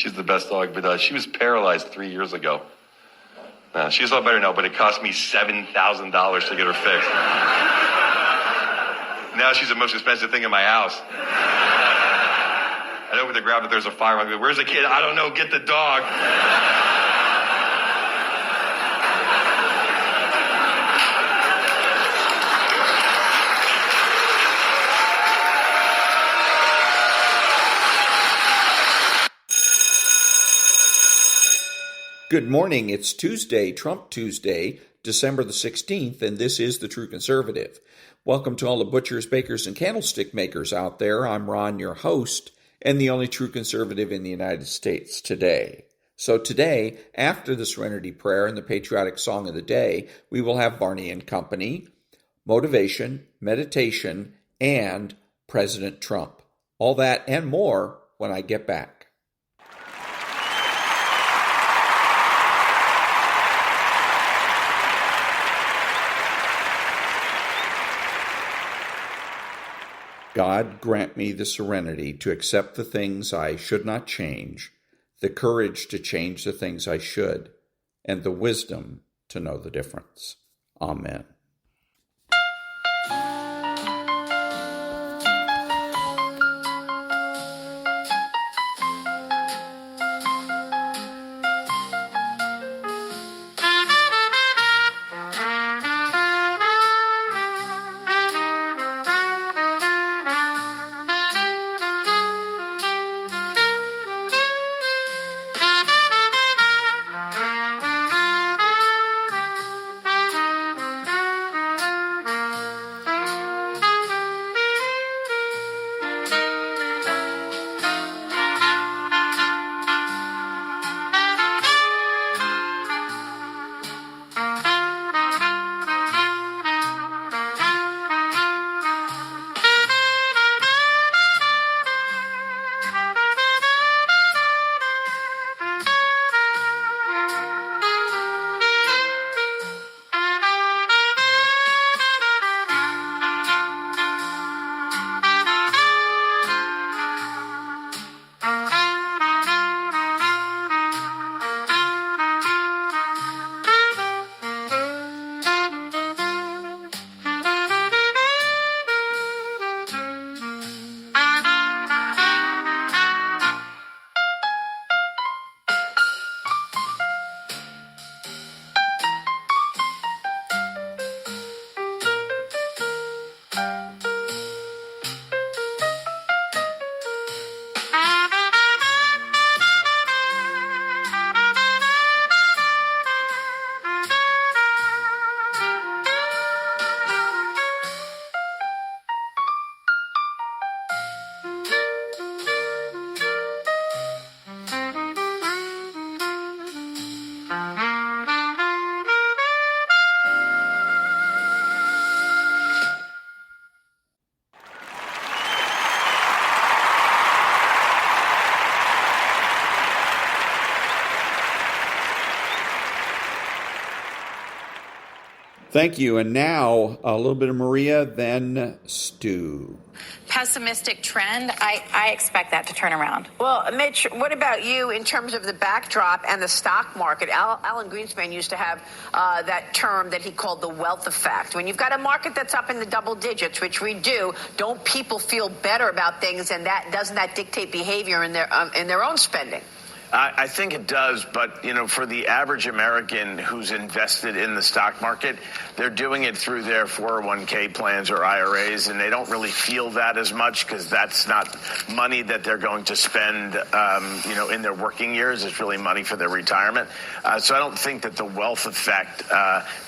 She's the best dog, but she was paralyzed 3 years ago. She's a lot better now, but it cost me $7,000 to get her fixed. Now she's the most expensive thing in my house. I open the grab it, there's a fire. I go, where's the kid? I don't know, get the dog. Good morning. It's Tuesday, Trump Tuesday, December the 16th, and this is The True Conservative. Welcome to all the butchers, bakers, and candlestick makers out there. I'm Ron, your host, and the only true conservative in the United States today. So today, after the Serenity Prayer and the patriotic song of the day, we will have Varney and Company, motivation, meditation, and President Trump. All that and more when I get back. God, grant me the serenity to accept the things I should not change, the courage to change the things I should, and the wisdom to know the difference. Amen. Thank you. And now a little bit of Maria, then Stu. Pessimistic trend, I expect that to turn around. Well, Mitch, what about you in terms of the backdrop and the stock market? Alan Greenspan used to have that term that he called the wealth effect. When you've got a market that's up in the double digits, which we do, don't people feel better about things, and doesn't that dictate behavior in their own spending? I think it does, but, for the average American who's invested in the stock market, they're doing it through their 401k plans or IRAs, and they don't really feel that as much because that's not money that they're going to spend, in their working years. It's really money for their retirement. So I don't think that the wealth effect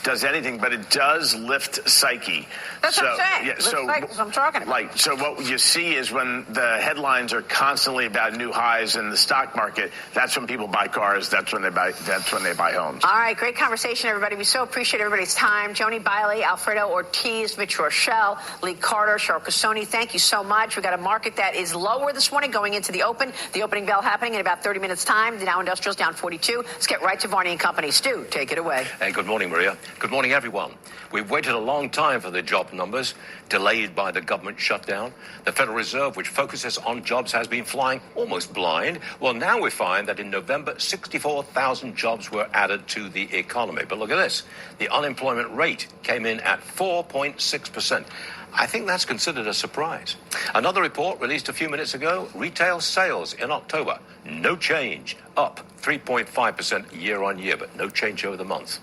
does anything, but it does lift psyche. That's what I'm saying. Yeah, that's what I'm talking about. So what you see is when the headlines are constantly about new highs in the stock market, that's when people buy cars. That's when they buy homes. All right. Great conversation, everybody. We so appreciate everybody's time. Joni Biley, Alfredo Ortiz, Mitch Rochelle, Lee Carter, Cheryl Casoni. Thank you so much. We got a market that is lower this morning going into the open. The opening bell happening in about 30 minutes time. The Dow Industrial's down 42. Let's get right to Varney and Company. Stu, take it away. Hey, good morning, Maria. Good morning, everyone. We've waited a long time for the job numbers, delayed by the government shutdown. The Federal Reserve, which focuses on jobs, has been flying almost blind. Well, now we find mind that in November, 64,000 jobs were added to the economy. But look at this. The unemployment rate came in at 4.6%. I think that's considered a surprise. Another report released a few minutes ago, retail sales in October, no change, up 3.5% year on year, but no change over the month.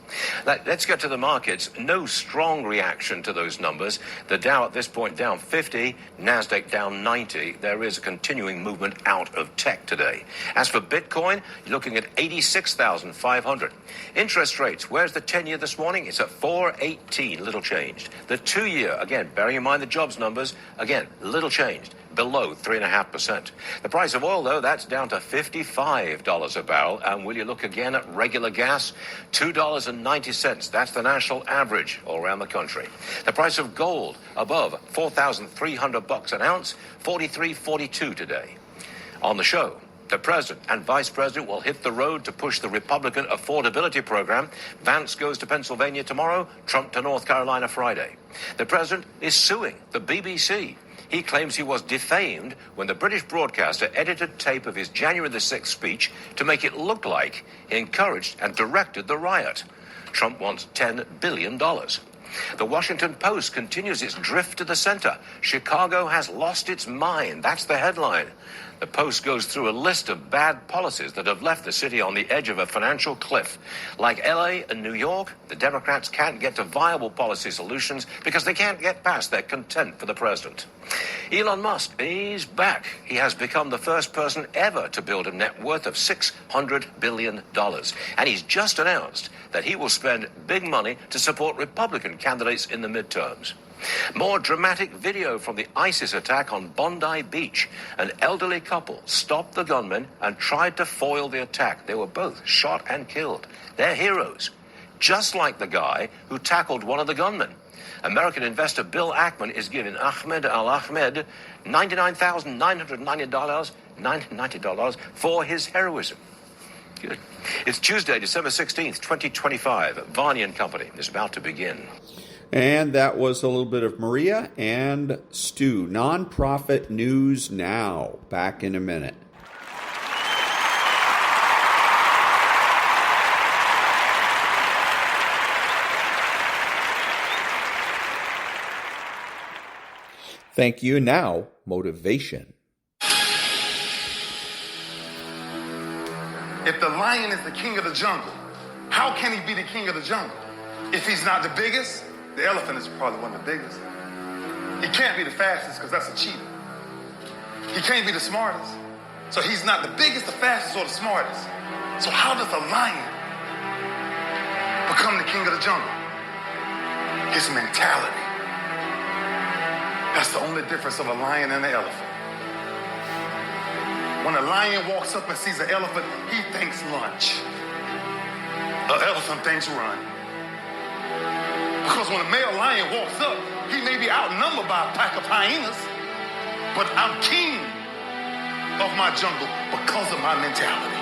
Let's get to the markets. No strong reaction to those numbers. The Dow at this point down 50, NASDAQ down 90. There is a continuing movement out of tech today. As for Bitcoin, you're looking at 86,500. Interest rates, where's the 10-year this morning? It's at 4.18, little changed. The 2-year, again, bearing in mind the jobs numbers, again, little changed, below 3.5%. The price of oil, though, that's down to $55 a barrel. And will you look again at regular gas? $2.90. That's the national average all around the country. The price of gold above $4,300 an ounce, $43.42 today. On the show, the president and vice president will hit the road to push the Republican affordability program. Vance goes to Pennsylvania tomorrow, Trump to North Carolina Friday. The president is suing the BBC. He claims he was defamed when the British broadcaster edited tape of his January the 6th speech to make it look like he encouraged and directed the riot. Trump wants $10 billion. The Washington Post continues its drift to the center. Chicago has lost its mind. That's the headline. The Post goes through a list of bad policies that have left the city on the edge of a financial cliff. Like LA and New York, the Democrats can't get to viable policy solutions because they can't get past their contempt for the president. Elon Musk, he's back. He has become the first person ever to build a net worth of $600 billion. And he's just announced that he will spend big money to support Republican candidates in the midterms. More dramatic video from the ISIS attack on Bondi Beach. An elderly couple stopped the gunmen and tried to foil the attack. They were both shot and killed. They're heroes, just like the guy who tackled one of the gunmen. American investor Bill Ackman is giving Ahmed Al-Ahmed $99,990 for his heroism. Good. It's Tuesday, December 16th, 2025. Varney and Company is about to begin. And that was a little bit of Maria and Stu. Nonprofit News Now. Back in a minute. Thank you. Now, motivation. If the lion is the king of the jungle, how can he be the king of the jungle? If he's not the biggest, the elephant is probably one of the biggest. He can't be the fastest because that's a cheetah. He can't be the smartest. So he's not the biggest, the fastest, or the smartest. So how does a lion become the king of the jungle? His mentality. That's the only difference of a lion and an elephant. When a lion walks up and sees an elephant, he thinks lunch. An elephant thinks run. Because when a male lion walks up, he may be outnumbered by a pack of hyenas, but I'm king of my jungle because of my mentality.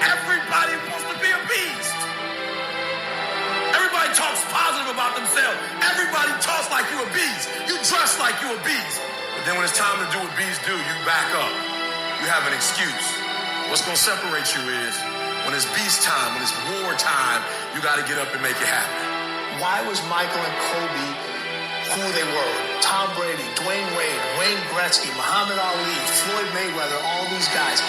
Everybody wants to be a beast. Everybody talks positive about themselves. Everybody talks like you a beast. You dress like you a beast. But then when it's time to do what beasts do, you back up. You have an excuse. What's going to separate you is when it's beast time, when it's war time, you got to get up and make it happen. Why was Michael and Kobe who they were? Tom Brady, Dwayne Wade, Wayne Gretzky, Muhammad Ali, Floyd Mayweather, all these guys.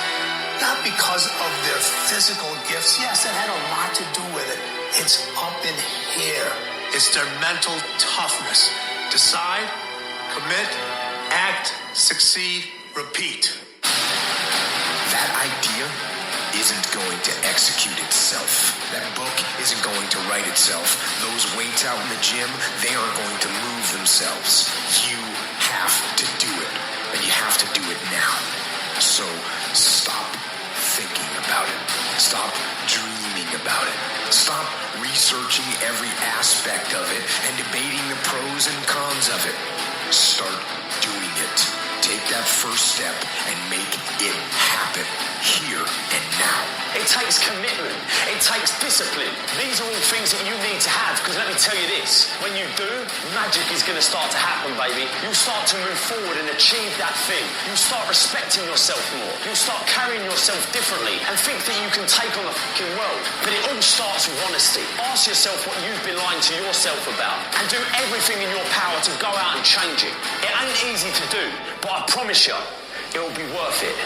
Not because of their physical gifts. Yes, it had a lot to do with it. It's up in here. It's their mental toughness. Decide, commit, act, succeed, repeat. That idea isn't going to execute itself. That book isn't going to write itself. Those weights out in the gym, they aren't going to move themselves. You have to do it, and you have to do it now. So stop thinking about it. Stop dreaming about it. Stop researching every aspect of it and debating the pros and cons of it. Start doing it. Take that first step and make it happen. here and now. It takes commitment. It takes discipline. These are all things that you need to have, because let me tell you this, when you do, magic is going to start to happen, baby. You'll start to move forward and achieve that thing. You'll start respecting yourself more. You'll start carrying yourself differently and think that you can take on the fucking world. But it all starts with honesty. Ask yourself what you've been lying to yourself about and do everything in your power to go out and change it. It ain't easy to do, but I promise you, it'll be worth it.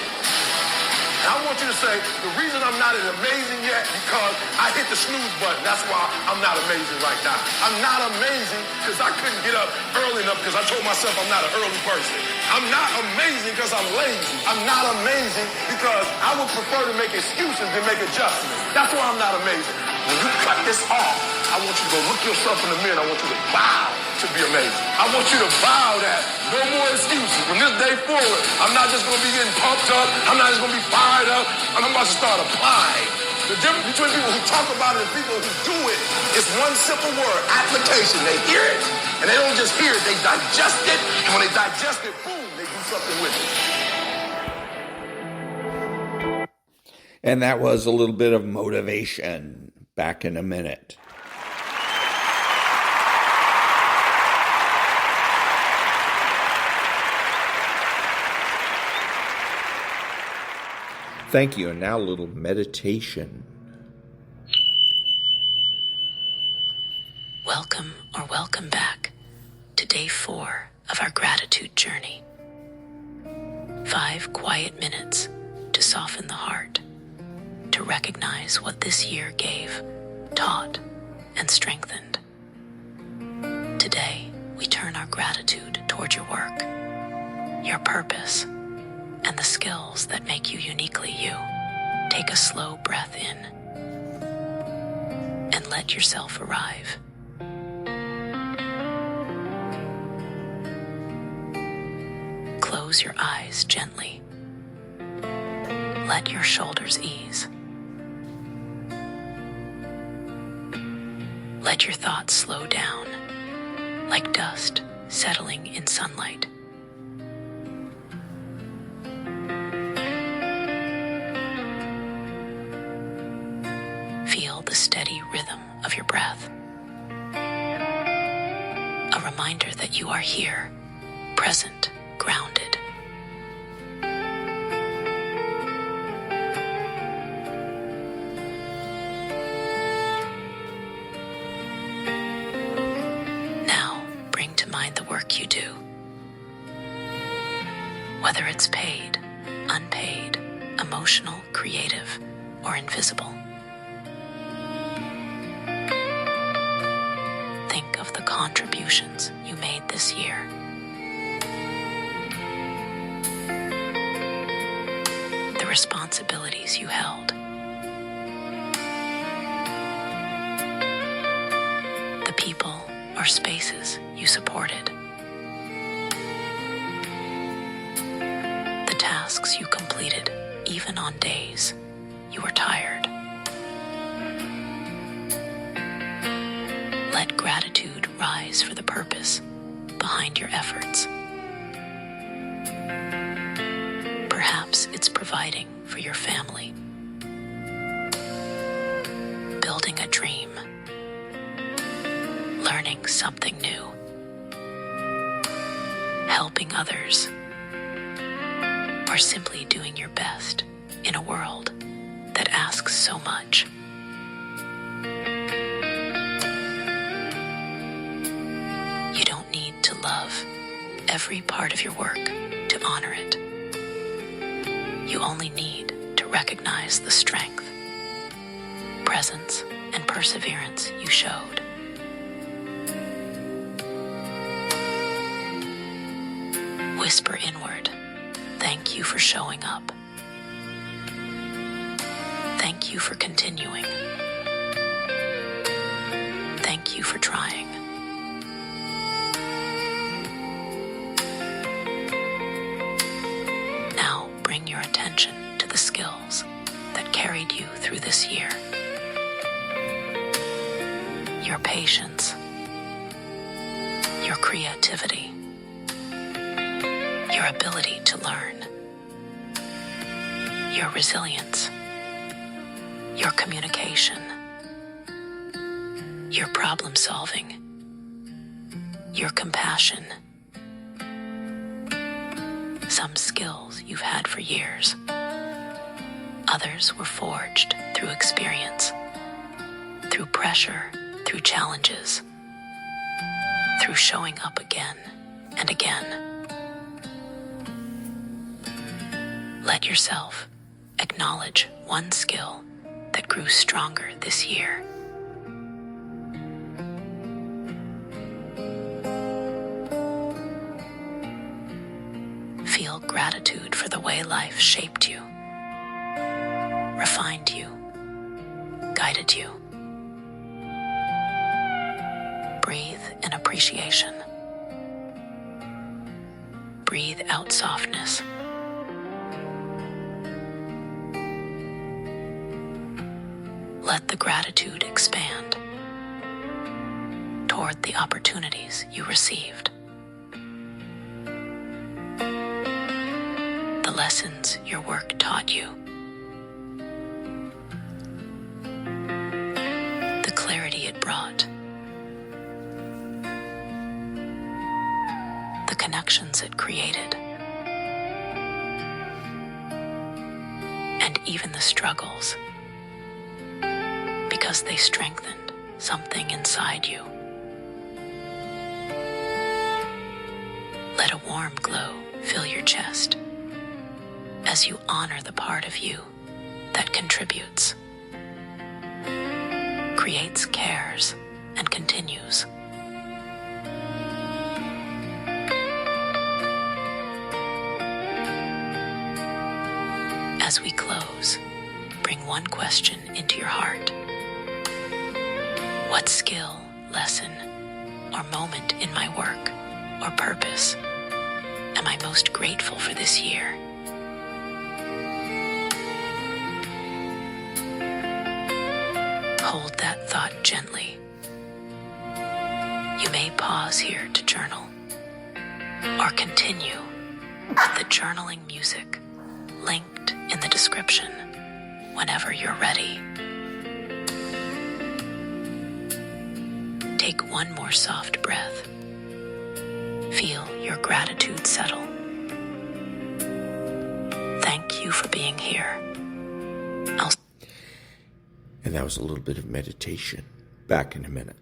And I want you to say, the reason I'm not as amazing yet, because I hit the snooze button. That's why I'm not amazing right now. I'm not amazing because I couldn't get up early enough because I told myself I'm not an early person. I'm not amazing because I'm lazy. I'm not amazing because I would prefer to make excuses than make adjustments. That's why I'm not amazing. When you cut this off, I want you to go look yourself in the mirror and I want you to vow to be amazing. I want you to vow that no more excuses. From this day forward, I'm not just going to be getting pumped up. I'm not just going to be fired up. I'm about to start applying. The difference between people who talk about it and people who do it is one simple word, application. They hear it, and they don't just hear it, they digest it, and when they digest it, boom, they do something with it. And that was a little bit of motivation. Back in a minute. Thank you. And now a little meditation. Welcome or welcome back to day 4 of our gratitude journey. 5 quiet minutes to soften the heart, to recognize what this year gave, taught, and strengthened. Today, we turn our gratitude toward your work, your purpose, and the skills that make you uniquely you. Take a slow breath in and let yourself arrive. Close your eyes gently. Let your shoulders ease. Let your thoughts slow down, like dust settling in sunlight. Feel the steady rhythm of your breath. A reminder that you are here, present, grounded. You do. Whether it's paid, unpaid, emotional, creative, or invisible. Think of the contributions you made this year. The responsibilities you held. The people or spaces you supported. Tasks you completed, even on days you were tired. Let gratitude rise for the purpose behind your efforts. Perhaps it's providing for your family, building a dream, learning something new, helping others, or simply doing your best in a world that asks so much. You don't need to love every part of your work to honor it. You only need to recognize the strength, presence, and perseverance you showed. Whisper inward, thank you for showing up. Thank you for continuing. Thank you for trying. Now bring your attention to the skills that carried you through this year. Your patience, your creativity, your ability to learn, your resilience, your communication, your problem solving, your compassion. Some skills you've had for years. Others were forged through experience, through pressure, through challenges, through showing up again and again. Let yourself acknowledge one skill that grew stronger this year. Feel gratitude for the way life shaped you, refined you, guided you. Breathe in appreciation. Breathe out softness. Let the gratitude expand toward the opportunities you received. The lessons your work taught you. The clarity it brought. The connections it created. And even the struggles, because they strengthened something inside you. Let a warm glow fill your chest as you honor the part of you that contributes, creates, cares, and continues. As we close, bring one question into your heart. What skill, lesson, or moment in my work or purpose am I most grateful for this year? Hold that thought gently. You may pause here to journal or continue with the journaling music linked in the description whenever you're ready. Take one more soft breath. Feel your gratitude settle. Thank you for being here. And that was a little bit of meditation. Back in a minute.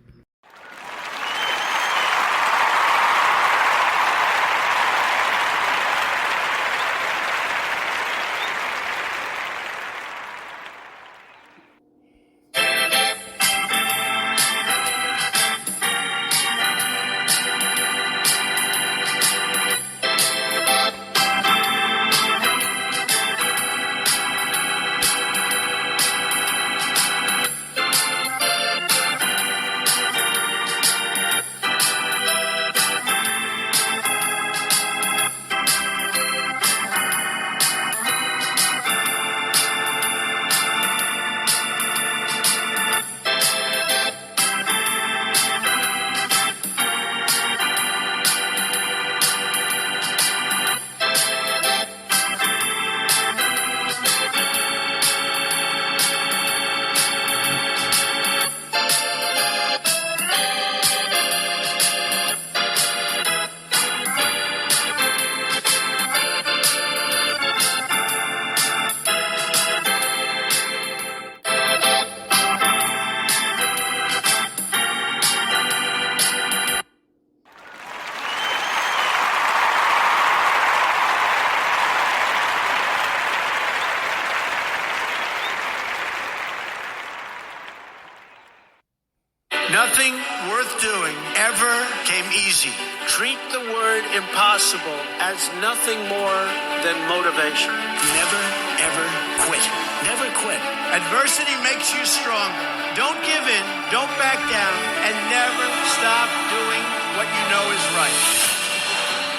Nothing worth doing ever came easy. Treat the word impossible as nothing more than motivation. Never, ever quit. Never quit. Adversity makes you stronger. Don't give in, don't back down, and never stop doing what you know is right.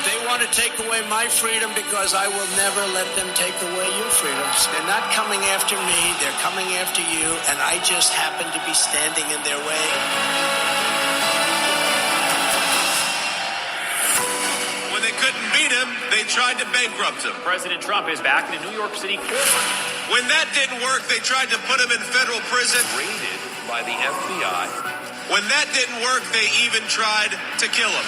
They want to take away my freedom because I will never let them take away your freedoms. They're not coming after me, they're coming after you, and I just happen to be standing in their way. When they couldn't beat him, they tried to bankrupt him. President Trump is back in a New York City court. When that didn't work, they tried to put him in federal prison. Raided by the FBI. When that didn't work, they even tried to kill him.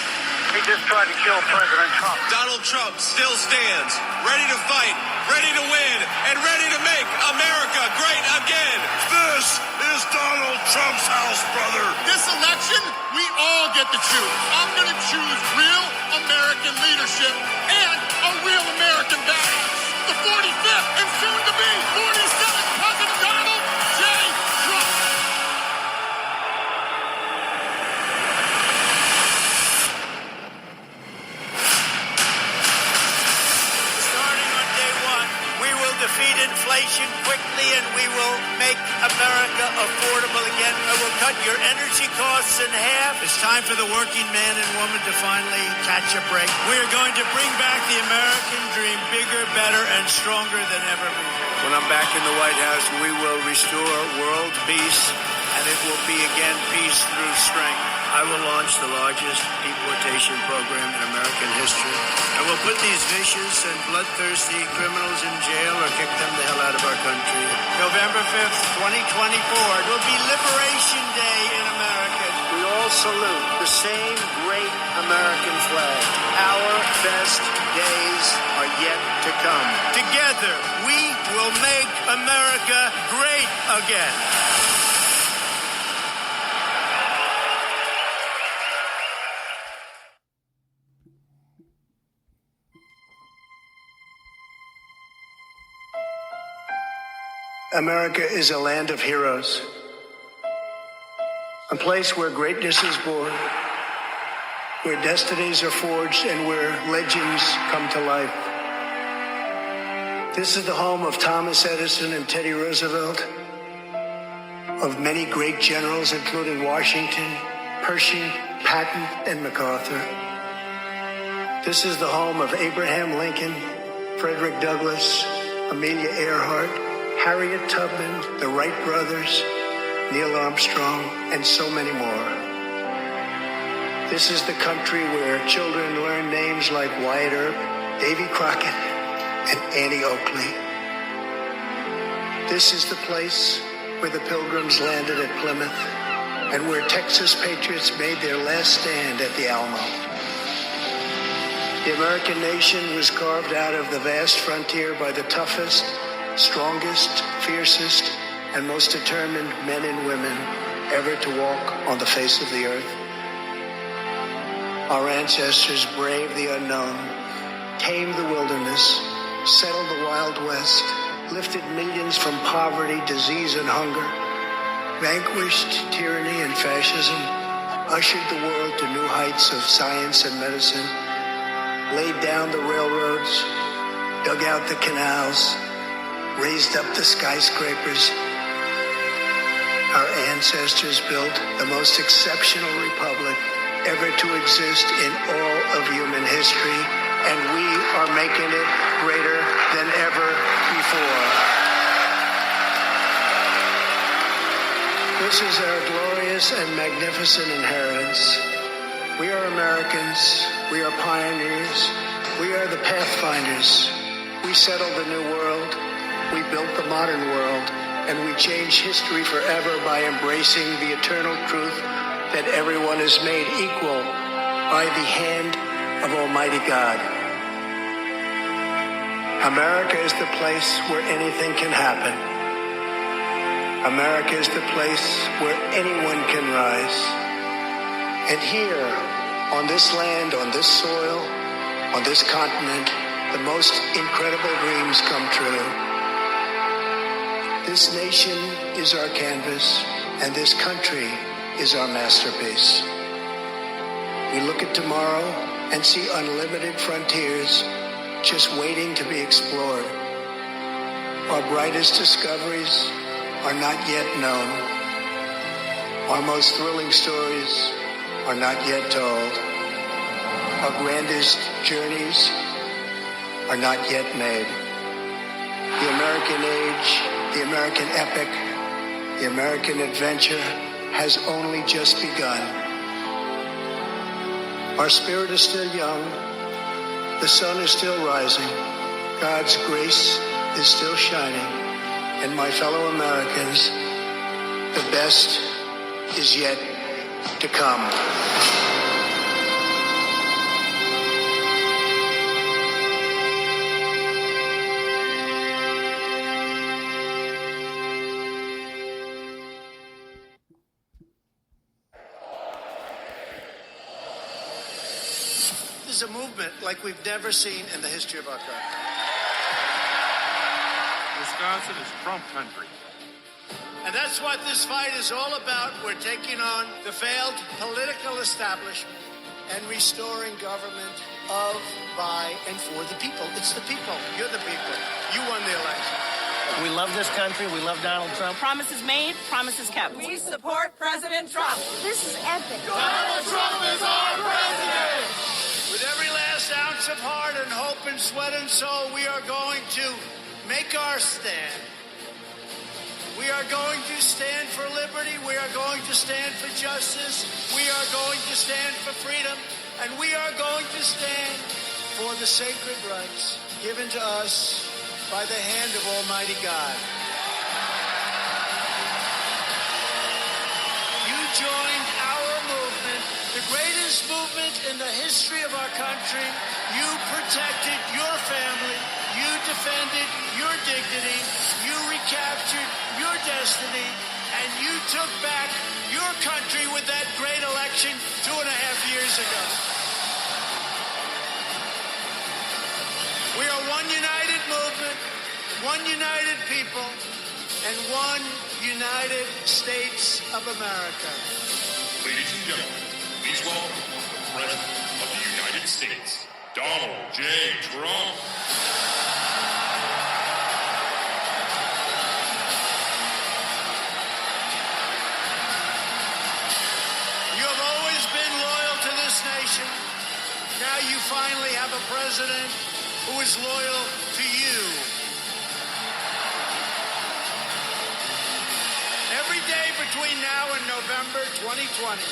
He just tried to kill President Trump. Donald Trump still stands, ready to fight, ready to win, and ready to make America great again. This is Donald Trump's house, brother. This election, we all get to choose. I'm going to choose real American leadership and a real American badass. The 45th and soon to be 47th President Donald J. Trump. Starting on day one, we will defeat inflation quickly and we will make America affordable again. I will cut your energy costs in half. It's time for the working man and woman to finally catch a break. We are going to bring back the American dream bigger, better, and stronger than ever before. When I'm back in the White House, we will restore world peace, and it will be again peace through strength. I will launch the largest deportation program in American history. I will put these vicious and bloodthirsty criminals in jail or kick them the hell out of our country. November 5th, 2024 will be Liberation Day in America. We all salute the same great American flag. Our best days are yet to come. Together, we will make America great again. America is a land of heroes, a place where greatness is born, where destinies are forged, and where legends come to life. This is the home of Thomas Edison and Teddy Roosevelt, of many great generals, including Washington, Pershing, Patton, and MacArthur. This is the home of Abraham Lincoln, Frederick Douglass, Amelia Earhart, Harriet Tubman, the Wright brothers, Neil Armstrong, and so many more. This is the country where children learn names like Wyatt Earp, Davy Crockett, and Annie Oakley. This is the place where the Pilgrims landed at Plymouth and where Texas patriots made their last stand at the Alamo. The American nation was carved out of the vast frontier by the toughest, strongest, fiercest, and most determined men and women ever to walk on the face of the earth. Our ancestors braved the unknown, tamed the wilderness, settled the Wild West, lifted millions from poverty, disease, and hunger, vanquished tyranny and fascism, ushered the world to new heights of science and medicine, laid down the railroads, dug out the canals, raised up the skyscrapers. Our ancestors built the most exceptional republic ever to exist in all of human history, and we are making it greater than ever before. This is our glorious and magnificent inheritance. We are Americans. We are pioneers. We are the pathfinders. We settled the new world. We built the modern world, and we changed history forever by embracing the eternal truth that everyone is made equal by the hand of Almighty God. America is the place where anything can happen. America is the place where anyone can rise. And here, on this land, on this soil, on this continent, the most incredible dreams come true. This nation is our canvas, and this country is our masterpiece. We look at tomorrow and see unlimited frontiers just waiting to be explored. Our brightest discoveries are not yet known. Our most thrilling stories are not yet told. Our grandest journeys are not yet made. The American age, the American epic, the American adventure has only just begun. Our spirit is still young, The sun is still rising. God's grace is still shining. And my fellow Americans, the best is yet to come. This is a movement like we've never seen in the history of our country. Wisconsin is Trump country. And that's what this fight is all about. We're taking on the failed political establishment and restoring government of, by, and for the people. It's the people. You're the people. You won the election. We love this country. We love Donald Trump. Promises made, promises kept. We support President Trump. This is epic. Donald Trump is our president. With every last ounce of heart and hope and sweat and soul, we are going to make our stand. We are going to stand for liberty. We are going to stand for justice. We are going to stand for freedom. And we are going to stand for the sacred rights given to us by the hand of Almighty God. You joined our movement, the greatest movement in the history of our country. You protected your family. You defended your dignity. You recaptured your destiny. And you took back your country with that great election 2.5 years ago. We are one united movement, one united people, and one United States of America. Ladies and gentlemen, please welcome the President of the United States, Donald J. Trump. You have always been loyal to this nation. Now you finally have a president who is loyal to you. Every day between now and November 2020,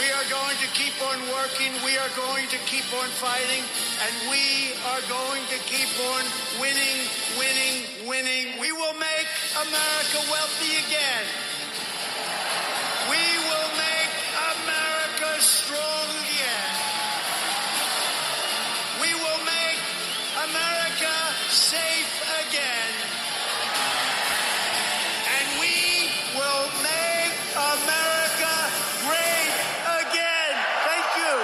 we are going to keep on working, we are going to keep on fighting, and we are going to keep on winning, winning, winning. We will make America wealthy again. We will make America strong again. We will make America safe again. And we will make America great again. Thank you.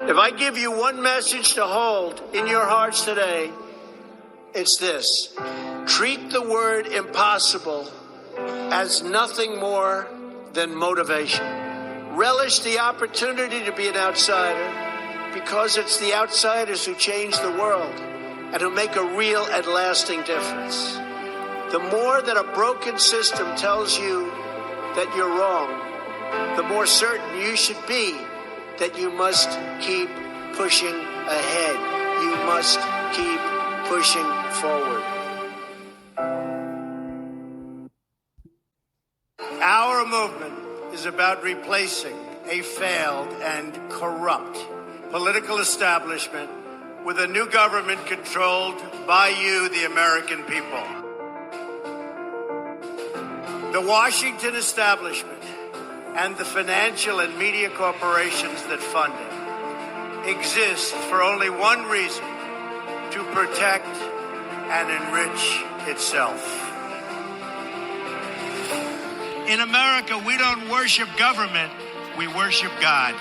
If I give you one message to hold in your hearts today, it's this. Treat the word impossible as nothing more than motivation. Relish the opportunity to be an outsider because it's the outsiders who change the world and who make a real and lasting difference. The more that a broken system tells you that you're wrong, the more certain you should be that you must keep pushing ahead. You must keep pushing forward. Our movement is about replacing a failed and corrupt political establishment with a new government controlled by you, the American people. The Washington establishment and the financial and media corporations that fund it exist for only one reason: to protect and enrich itself. In America, we don't worship government, we worship God.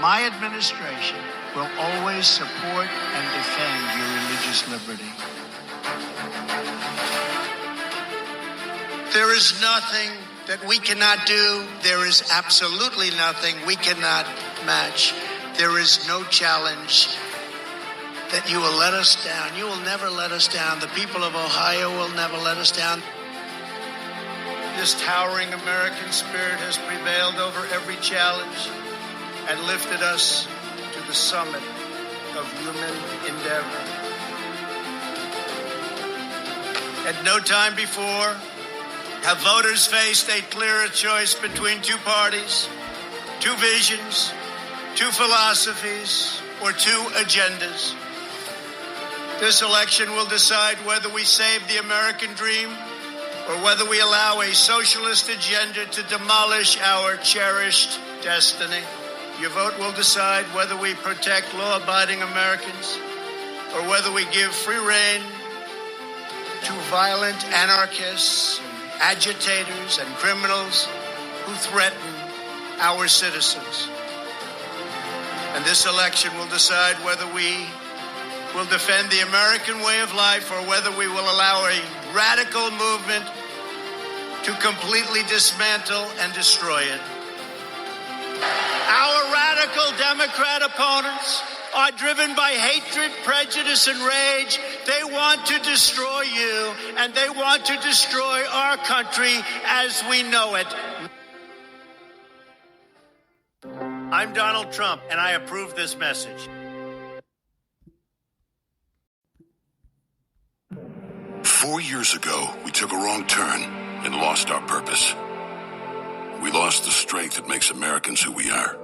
My administration will always support and defend your religious liberty. There is nothing that we cannot do. There is absolutely nothing we cannot match. There is no challenge that you will let us down. You will never let us down. The people of Ohio will never let us down. This towering American spirit has prevailed over every challenge and lifted us to the summit of human endeavor. At no time before, Have voters faced a clearer choice between two parties, two visions, two philosophies, or two agendas? This election will decide whether we save the American dream or whether we allow a socialist agenda to demolish our cherished destiny. Your vote will decide whether we protect law-abiding Americans or whether we give free rein to violent anarchists, agitators, and criminals who threaten our citizens. And this election will decide whether we will defend the American way of life or whether we will allow a radical movement to completely dismantle and destroy it. Our radical Democrat opponents are driven by hatred, prejudice, and rage. They want to destroy you, and they want to destroy our country as we know it. I'm Donald Trump, and I approve this message. 4 years ago, we took a wrong turn and lost our purpose. We lost the strength that makes Americans who we are.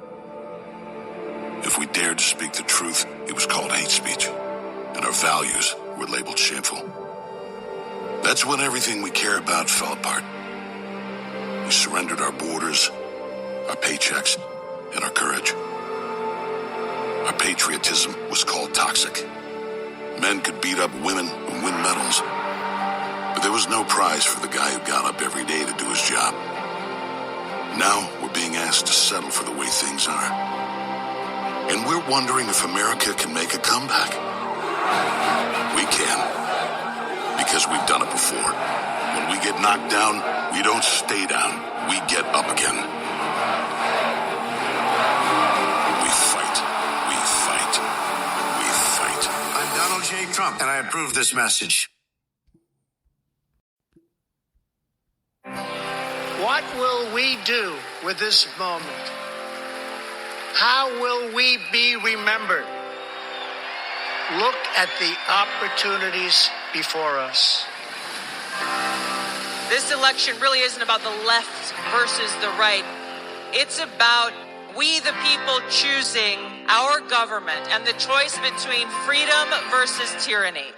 If we dared to speak the truth, it was called hate speech, and our values were labeled shameful. That's when everything we care about fell apart. We surrendered our borders, our paychecks, and our courage. Our patriotism was called toxic. Men could beat up women and win medals, but there was no prize for the guy who got up every day to do his job. Now we're being asked to settle for the way things are. And we're wondering if America can make a comeback. We can, because we've done it before. When we get knocked down, we don't stay down. We get up again. We fight. We fight. We fight. I'm Donald J. Trump, and I approve this message. What will we do with this moment? How will we be remembered? Look at the opportunities before us. This election really isn't about the left versus the right. It's about we the people choosing our government and the choice between freedom versus tyranny.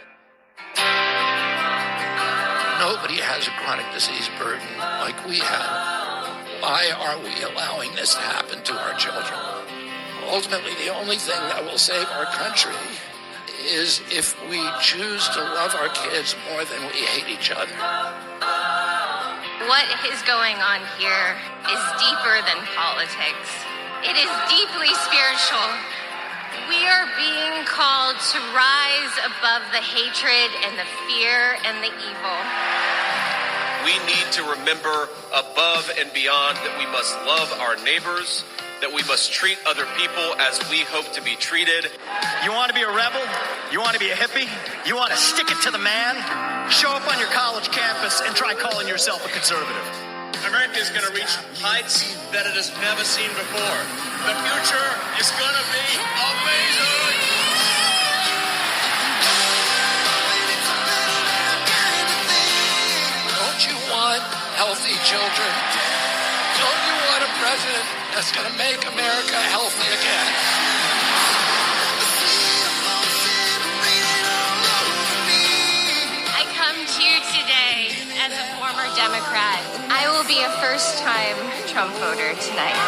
Nobody has a chronic disease burden like we have. Why are we allowing this to happen to our children? Ultimately, the only thing that will save our country is if we choose to love our kids more than we hate each other. What is going on here is deeper than politics. It is deeply spiritual. We are being called to rise above the hatred and the fear and the evil. We need to remember above and beyond that we must love our neighbors, that we must treat other people as we hope to be treated. You want to be a rebel? You want to be a hippie? You want to stick it to the man? Show up on your college campus and try calling yourself a conservative. America is going to reach heights that it has never seen before. The future is going to be amazing. Don't you want healthy children? Don't you want a president that's going to make America healthy again? I come to you today as a former Democrat. I will be a first-time Trump voter tonight.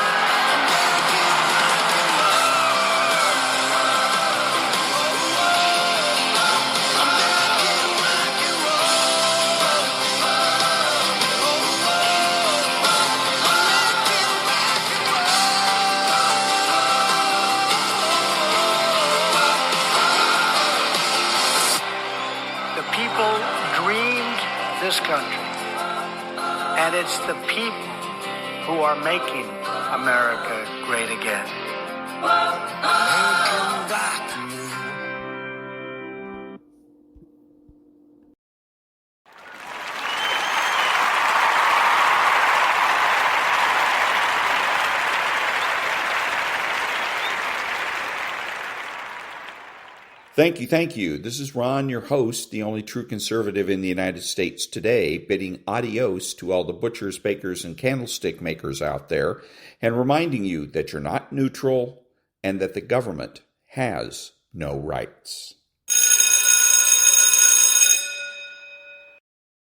This country, and it's the people who are making America great again. Thank you. This is Ron, your host, the only true conservative in the United States today, bidding adios to all the butchers, bakers, and candlestick makers out there, and reminding you that you're not neutral and that the government has no rights.